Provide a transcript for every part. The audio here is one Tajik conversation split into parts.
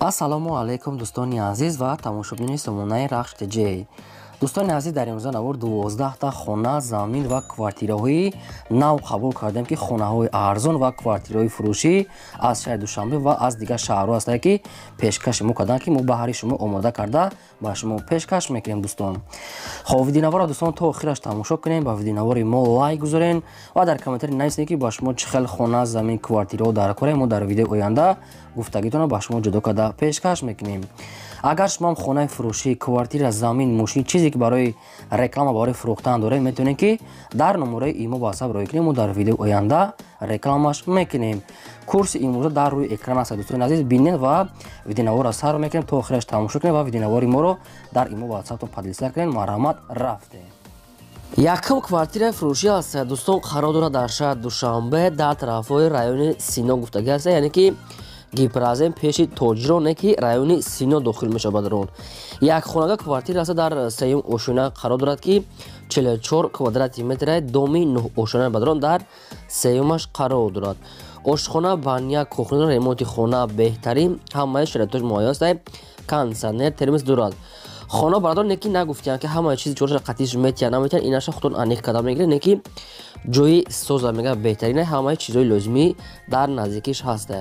ассалому алайкум дӯстони азиз ва тамошобини сомонаи рахш тj. дӯстони азиз, дар имрӯза навор 12 хона, замин ва квартираҳои нав қабул кардем ки хонаҳои арзон ва квартираҳои фурӯшӣ аз шаҳри Душанбе ва аз дигар шаҳрҳо ҳастанд ки пешкаши мо карданд ки мо баҳри шумо омода карда ба шумо пешкаш мекунем. дӯстон, хоб видеонавора дӯстон то охираш тамошо кунем, ба видеонавори мо лайк гузорен ва дар комментари нависед ки ба шумо чӣ хел хона, замин, квартираҳо дар кора мо дар видеои оянда гуфтагитонро ба шумо ҷудо карда пешкаш мекунем. агар шумо ҳам хонаи фурӯшӣ, квартира, замин, мошин чизе ки барои реклама, барои фурӯхтан доред, метавонед ки дар номераи имо ба ҳасаб роӣ кунем. мо дар видеои оянда рекламаш мекунем. курси имрӯза дар рӯи экран аст. дӯстони азиз, бинед ва видеонавора сар мекунем то охираш тамошо кунем ва видеонавори моро дар имо ба ҳасабтон подлиса кунем. марҳамат, рафтем. якум квартираи фурӯшӣ аст. дӯстон, қарор дорад дар шаҳри Душанбе дар тарафҳои райони Сино гуфтагӣ аст, яъне ки гиперазем пеши тоҷироне ки райони Сино дохил мешавад. рон якхонага квартира аст дар сеюм ошина қарор дорад ки 44 квадрати метр доми 9 ошина бадрон дар сеюмаш қарор дорад. ошхона, баня, кухня, ремонти хона беҳтарин, ҳамаи шароитош муайян аст. кондитсионер, термос дорад. хона бардор неки нагуфтиян ки ҳамаи чизи чораш қатиш метиян наметиян, инаша худтон аниқ када мегиред, неки ҷои соза мега беҳтарин, ҳамаи чизҳои лозимӣ дар наздикиш ҳаст.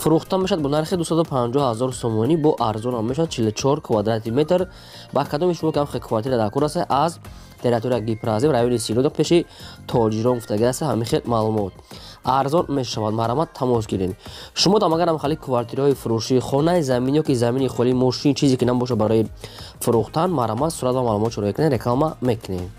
фурӯхта мешавад бо нархи 250 000 сомонӣ, бо арзон ҳам мешавад 44 квадрати метр. ба кадоми шумо ки ҳам квартира дар кор аст аз территорияи гиперазем райони Сино пеши тоҷирон гуфтагӣ аст. ҳамин хел маълумот арзон мешавад. марҳамат, тамос гиред. шумо дам агар ҳам хали квартираҳои фурӯшӣ, хонаи замин ё ки замини холӣ, мошин чизе ки набоша барои фурӯхтан, марҳамат, сурат ва маълумотшо роя кунед, реклама мекунем.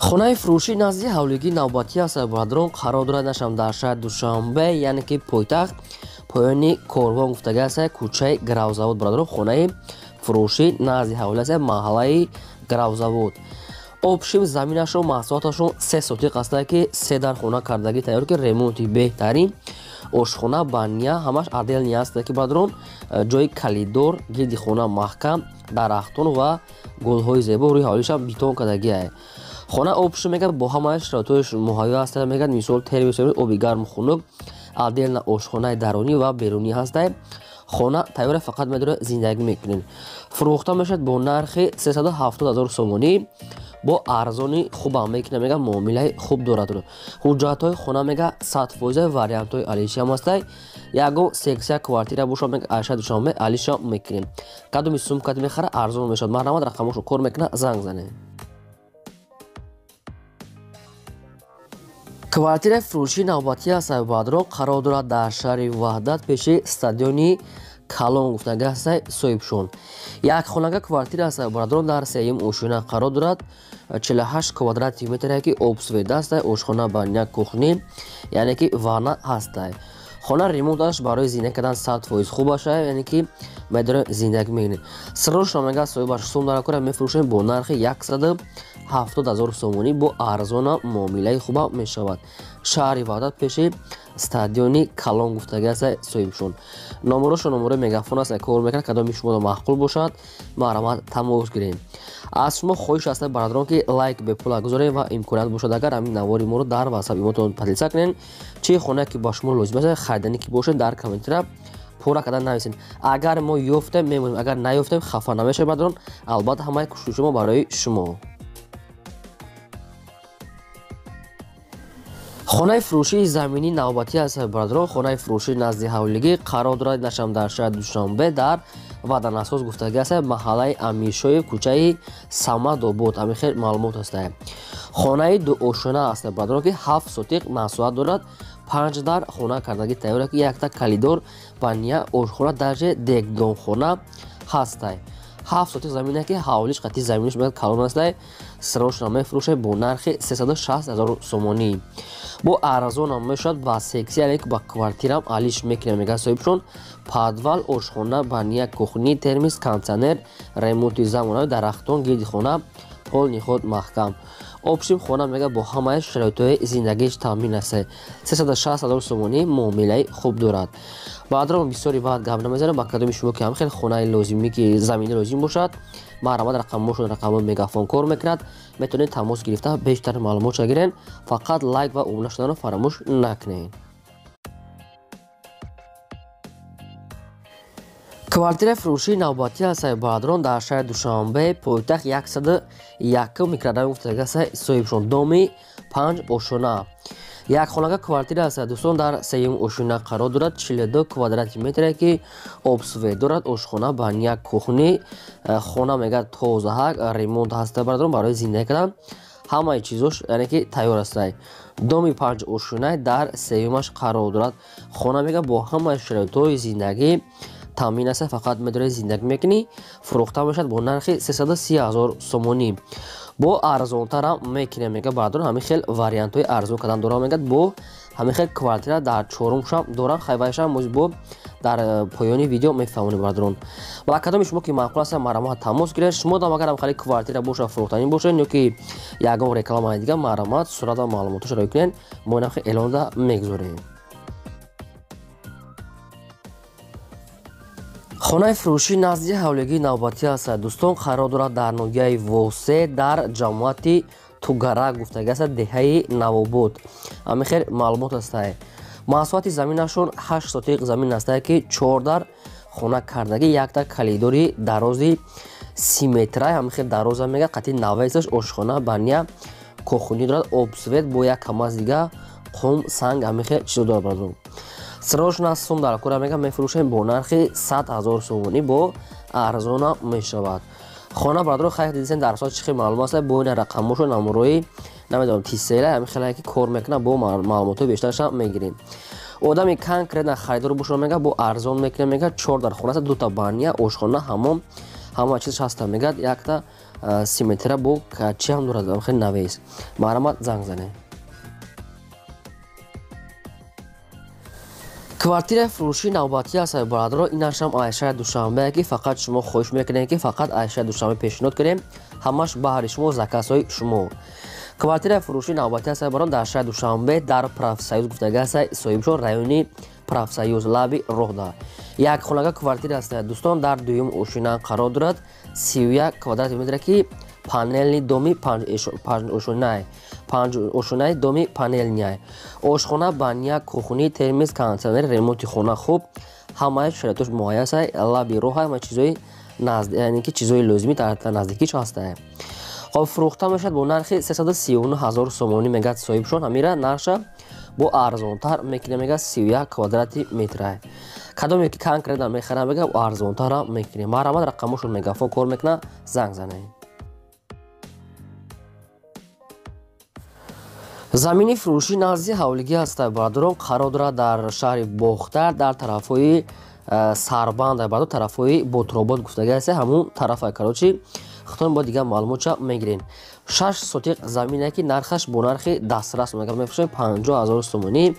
хонаи фурӯшӣ назди ҳавлигии навбатӣ аст. бадрон қарор дорад нашам дар шаҳри Душанбе, яъне ки пойтахт, поёни корвон гуфтагӣ аст, кӯчаи Гравзавод. бадрон хонаи фурӯшӣ назди ҳавлӣ аст, маҳаллаи Гравзавод. обшим заминашон, маҳсулоташон 3 сотиқ аст ки 3 дар хона кардагӣ тайёр ки ремонти беҳтарин, ошхона, баня ҳамаш аделни аст ки бадрон ҷои калидор, гирди хона маҳкам, дарахтон ва гулҳои зебо рӯи ҳавлишам битон кардагӣ. хона обшим мегӯяд бо ҳамаи шароитош муҳайё аст. мегӯяд мисол термос, оби гарм хунук, аделна ошхонаи дарунӣ ва берунӣ ҳаст. хона тайёре, фақат медоред зиндагӣ мекунед. фурӯхта мешавад бо нархи 370 000 сомонӣ, бо арзони хубам мекунад, мега муомилаи хуб дорад. ҳуҷҷатҳои хона мега 100% вариантҳои алишам аст. ягон сексия квартира бошад, мега айша Душанбе алишам мекунем. кадоми сумкат мехара арзон мешавад. марҳамат, рақамошо кор мекунад, занг занед. квартираи фурӯшии навбатӣ аст. баъдро қарор дорад дар шаҳри Ваҳдат пеши стадиони Калон гуфтагӣ аст, соҳибшон. якхонага квартира аст. баъдро дар сеюм ошина қарор дорад 48 квадрати метр ки обсведа аст, ошхона, баня, кухни, яъне ки ванна ҳаст. хона ремонташ барои зиндагӣ кардан 100% хуб аст, яъне ки медоред зиндагӣ мекунед. срочно мега соҳибаш сум дар кора мефурӯшем бо нархи 170 000 сомонӣ, бо арзона муомилаи хуба мешавад. шаҳри Ваҳдат пеши стадиони Калон гуфтагӣ аст, соҳибшон. номерошо номерои мегафон аст, кор мекунад, кадоми шумо маъқул бошад, марҳамат, тамос гиред. аз шумо хоҳиш аст бародарон ки лайк бепула гузоред ва имконият бошад агар ҳамин навори моро дар ватсап имотон подлиса кунед, чӣ хона ки ба шумо лозим аст, хариданӣ ки бошед, дар комментира пора кардан нависед. агар мо ёфтем мемонем, агар наёфтем хафа намешавед бародарон. албатта ҳамаи кӯшиши мо барои шумо. хонаи фурӯшии заминӣ навбатӣ аст. бародарон, хонаи фурӯшии назди ҳавлигӣ қарор дорад нашам дар шаҳри Душанбе дар ваданасоз гуфтагӣ аст, маҳаллаи Амиршоев, кӯчаи Самадобод. ҳамин хел маълумот аст. хонаи ду ошина аст. бародарон ки 7 сотиқ маҳсулот дорад, 5 дар хона кардагӣ тайёр ки якта калидор, баня, ошхона, даже дегдонхона ҳаст. 7 сотиқ замине ки ҳавлиш қати заминиш мегӯяд калон аст. срочно мефурӯшад бо нархи 360 000 сомонӣ, бо арзонам мешавад. ба сексия, яъне ки ба квартирам алиш мекунем, мега соҳибшон. подвал, ошхона, баня, кухни, термос, кондитсионер, ремонти замонави, дарахтон, гирди хона, пол ниҳод маҳкам. обшим хона мега бо ҳамаи шароитҳои зиндагиш таъмин аст. 360 000 сомонӣ муомилаи хуб дорад. баъдро бисёри вақт гап намезанам. ба кадоми шумо ки ҳам хел хонаи лозимӣ ки замини лозим бошад, марҳамат, рақамошон рақамон мегафон кор мекунад, метавонед тамос гирифта бештар маълумотша гиред. фақат лайк ва обуна шуданро фаромӯш накунед. квартираи фурӯшии навбатӣ ҳастаи бародарон дар шаҳри Душанбе пойтахт 101 микрорайон гуфтагаса соҳибшон доми 5 ошона. Якхонага квартира ҳастаи дӯстон дар 3 ошона қарор дорад. 42 квадрати метре ки обсвет дорад, ошхона баня, кухни, хона мега тозаҳак, ремонт ҳастаи бародарон барои зиндагӣ кардан. ҳамаи чизош яъне ки тайёр ҳастаи. доми 5 ошонаи дар 3-умаш қарор дорад. хона мега бо ҳамаи шароитҳои зиндагӣ таъмин аст. фақат медори зиндагӣ мекунӣ. фурӯхта мешавад бо нархи 330 000 сомонӣ. бо арзонтара мекунем мега бародарон. ҳамин хел вариантҳои арзон кардан дорам мегӯяд. бо ҳамин хел квартира дар 4-умшам дорам. хайвайшам моз бо дар поёни видео мефаҳмонем бародарон. ва кадоми шумо ки маъқул аст марамат тамос гиред. шумо дам агар хали квартира боша фурӯхтанӣ бошед ё ки ягон рекламаи дига марамат сурат ва маълумоташ роё кунед. мо инам хел эълонда мегузорем. хонаи фурӯшӣ назди ҳавлигии навбатӣ ҳастад. дӯстон қарор дорад дар ноҳияи восе дар ҷамоати тугарак гуфтагаса деҳаи Навобод. ҳамин хел маълумот ҳастае. маҳсулоти заминашон 8 сотиқ замин ҳастае ки 4 дар хона кардагӣ, якта калидори дарози 30 метраи ҳамин хел дароза мега қати 90 ошхона баня кухни дорад. обсвет бо як камаз дига қум санг ҳамин хел чизо дорад бародарон. сирош на сум дар кора мега мефурӯшем бо нархи 100 000 сомонӣ бо арзона мешавад. хона бародарон хай дидисен дар асоси чӣ хел маълум аст. бо ин рақамошо намурои намедонам тисела ҳамин хелае ки кор мекунад бо маълумотҳои бештарашам мегирем. одами конкретна харидор бошо мега бо арзон мекунем мега 4 дар хона аст. 2 та баня, ошхона, ҳамом, ҳама чизаш ҳаста мега. якта 30 метра бо качи ҳам дорад. ҳамин хел навес. маърамат занг зане. квартираи фурӯшии навбатӣ ҳастаи бародарон. инашам айшаи Душанбе ки фақат шумо хоҳиш мекунед ки фақат айшаи Душанбе пешниҳод кунем. ҳамаш баҳри шумо закасҳои шумо. квартираи фурӯшии навбатӣ ҳастаи бародарон дар шаҳри Душанбе дар Правсоюз гуфтагӣ ҳастаи соҳибшон райони Правсоюз лаби роҳда. якхонага квартира ҳастаи дӯстон дар 2 ошина қарор дорад. 31 квадрати метре ки панелни доми 5 ошонаи доми панелняй. ошхона баня кухни термис кондитсионер ремонти хона хуб ҳамаи шароитош муҳайя астаи лаби роҳ ҳама чизои яъне ки чизои лозимӣ дар наздикиш ҳастае. хоб фурӯхта мешавад бо нархи 339 000 сомонӣ мегӯяд соҳибшон. ҳамира нарша бо арзонтар мекуне мега 31 квадрати метра. кадоме ки конкретна мехарам мега арзонтара мекуне. маърамат рақамошон мегафон кор мекуна занг зане. замини фурӯшӣ назди ҳавлигӣ ҳастаи бародарон. қарор дорад дар шаҳри бохтар дар тарафҳои сарбанд бародарон тарафҳои ботробод гуфтагӣ аст. ҳамун тарафа карочи хитон бо дигар маълумотша мегирем. 6 сотиқ замине ки нархаш бо нархи дастрас мегӯяд мефурӯшем 50 000 сомонӣ.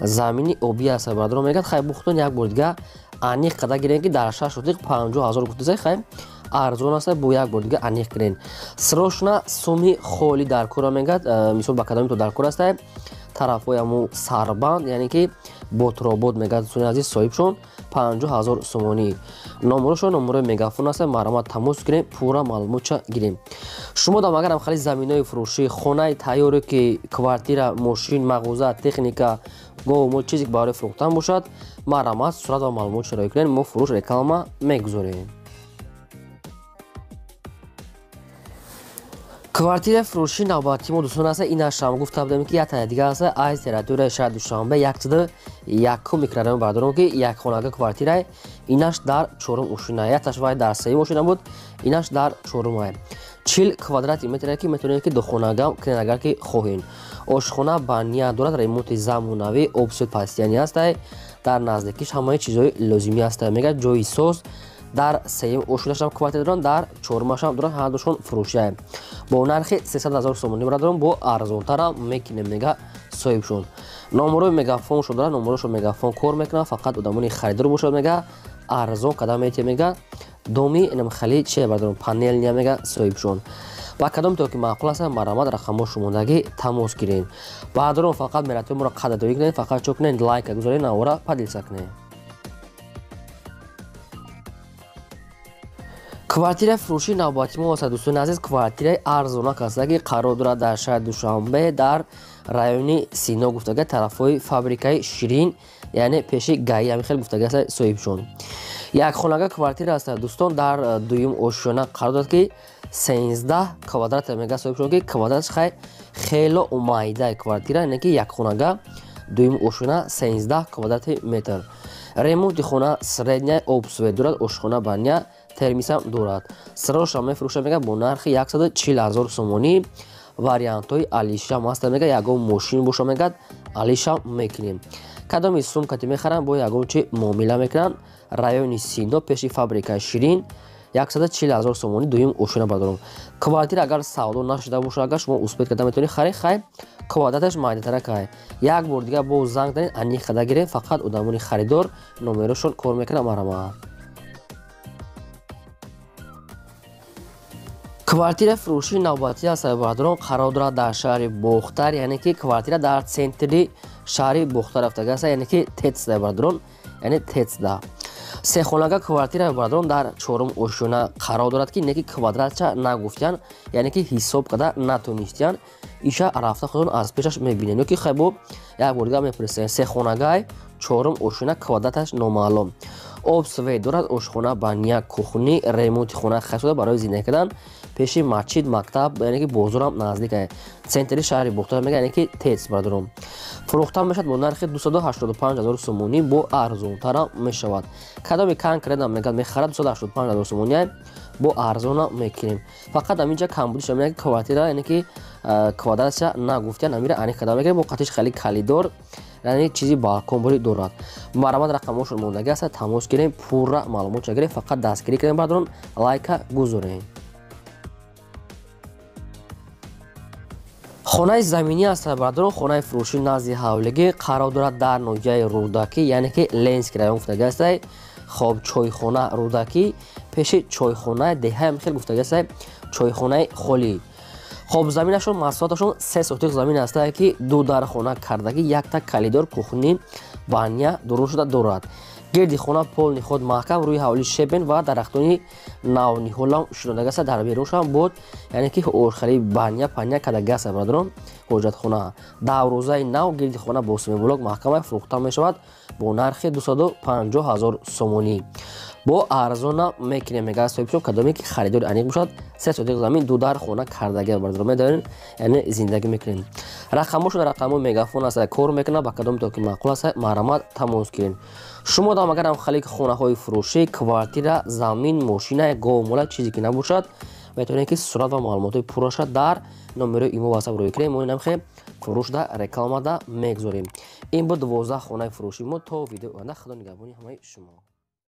замини обӣ астаи бародарон мегӯяд. хай бухтон як бор дига аниқ қада гирем ки дар 6 сотиқ 50 000 гуфтаса хай арзон аст. бо як бор дига аниқ гирен. сирошна суми холӣ дар кора мегӯяд. мисол ба кадоми то дар кор аст тарафҳои ҳамун сарбанд яъне ки ботробод мегӯяд суни азиз соҳибшон 50 000 сомонӣ. номерошон номерои мегафон аст. маърамат тамос гирем пурра маълумотша гирем. шумо дам агарам хали заминои фурӯшӣ хонаи тайёре ки квартира мошин мағоза техника гомо чизе ки барои фурӯхтан бошад маърамат сурат ва маълумотша роё кунед. мо фурӯш реклама мегузорем. квартираи фурӯшии навбатӣ мо дӯстон аст. инашам гуфта будем ки як тайя дига аст аз территорияи шаҳри Душанбе 101 микрорайон бародарон ки якхонага квартирае. инаш дар 4 ошина. якташ вай дар 3 ошина буд. инаш дар 4 40 квадрати метре ки метавонед ки духонагам кунед агар ки хоҳед. ошхона баня дорад. ремонти замонавӣ обсвет пастиянӣ астае. дар наздикиш ҳамаи чизои лозимӣ астае. мега ҷои сос дар 3 ошинашам квартира доранд. дар 4-машам доранд. ҳардушон фурӯшиае. бо нархи 300 000 сомонӣ бародарон бо арзонтара мекунем мега соҳибшон. номерои мегафоншо дорад. номерошо мегафон кор мекунад. фақат одамони харидор бошад мега арзон кадам мете мега доми инам хали че бародарон панелния мега соҳибшон. ва кадом то ки маъқул аст маърамат рақамош шумодагӣ тамос гирен. бародарон фақат мератиби моро қадрдорӣ кунед. фақат чо кунед лайка гузоред навора падилса кунед. квартираи фурӯшии навбатӣ мо ҳастад дӯстони азиз. квартираи арзонак аст ки қарор дорад дар шаҳри Душанбе дар райони Сино гуфтага тарафҳои фабрикаи Ширин, яъне пеши гаи ҳамин хел гуфтага аст соҳибшон. Якхонага квартира аст дӯстон, дар дуюм ошӯна қарор дорад ки 13 квадрат мега соҳибшон, ки квадратш хело умайда квартира, яъне ки якхонага дуюм ошӯна 13 квадрати метр. ремонти хона средняя обсвет дорад, ошхона баня термисам дорад. Сроша мефурӯшад мега бо нархи 140 000 сомонӣ. вариантҳои алишам аст мега, ягон мошин боша мегад алишам мекунем. кадоми сумкати мехарам бо ягон чи муомила мекунам. райони Сино пеши фабрикаи Ширин 140 000 сомонӣ дуюм ошӯна бардорам. квартира агар савдо нашуда боша, агар шумо успет карда метавонед харид, хай квадраташ майдатаракай. Як бор дига бо занг занед, ани хада гирем, фақат одамони харидор номерошон кор мекунам марама. квартира фурӯшии навбатӣ аст бардорам, қарор дорад дар шаҳри Бохтар, яъне ки квартира дар центри шаҳри Бохтар рафтага аст, яъне ки тецда бардорам, яъне тецда. сехонага квартира бардорам дар чорум ошӯна қарор дорад, ки не ки квадратша нагуфтиян, яъне ки ҳисоб карда натонистиян. иша рафта худон аз пешаш мебинен, ё ки хайбо як бор дига мепурсем. сехонагай чорум ошӯна квадраташ номаълум. обсвет дорад, ошхона баня кухни, ремонти хона хасуда барои зиндагӣ кардан пеши масҷид, мактаб, яъне ки бозорам наздик ай. центри шаҳри Бохтар мега, яъне ки тец бардорам. фурӯхта мешавад бо нархи 285 000 сомонӣ, бо арзонтара мешавад. кадоми конкретна мегад мехарад 285 000 сомонӣ ай, бо арзона мекунем. фақат аминҷа камбудиша мега квартира, яъне ки квадратша нагуфтиян, амира ани када мегирем, бо қатиш хеле калидор, яъне чизи балконбори дорад. марамад рақамошон мондагӣ аст, тамос гирем, пурра маълумотша гирем, фақат дастгирӣ кардем, бардорам лайка гузорем. хонаи заминӣ аст бардорам, хонаи фурӯшӣ назди ҳавлигӣ қарор дорад дар ноҳияи Рӯдакӣ, яъне ки Ленский район гуфтага аст. хоб чойхона Рӯдакӣ пеши чойхона деҳаи ҳамин хел гуфтага аст, чойхонаи холӣ. хоб заминашон маҳсулоташон 3 сотиқ замин аст, ки ду дар хона кардагӣ, якта калидор, кухни, баня дурун шуда дорад. гирди хона пол ниҳод маҳкам, рӯи ҳавлӣ шебен ва дарахтони навниҳолам шудодага аст. дар беруншам бод, яъне ки орхари баня паня кадага аст бардорам, ҳоҷатхона. даврӯзаи нав гирди хона бо семиблок маҳкамай фурӯхта мешавад бо нархи 250 000 сомонӣ. бо арзона мекунем мега соҳибшон, кадоме ки харидори аниқ бошад. 3 сотиқ замин ду дар хона кардага бардорам медавонем, яъне зиндагӣ мекунем. рақамошон рақамои мегафон аст, кор мекунад, ба кадоме то ки маъқул аст марамад тамос гирем. шумо дам агарам халик хонаҳои фурӯшӣ, квартира, замин, мошина, гов-мола чизе ки набошад, метавонед ки сурат ва маълумотои пурраша дар номерои имо васаб рӯй кунем. мо инамхе фурӯшда рекламада мегузорем. ин буд 12 хонаи фурӯши мо. то видеои оянда худо нигаҳбони ҳамаи шумо.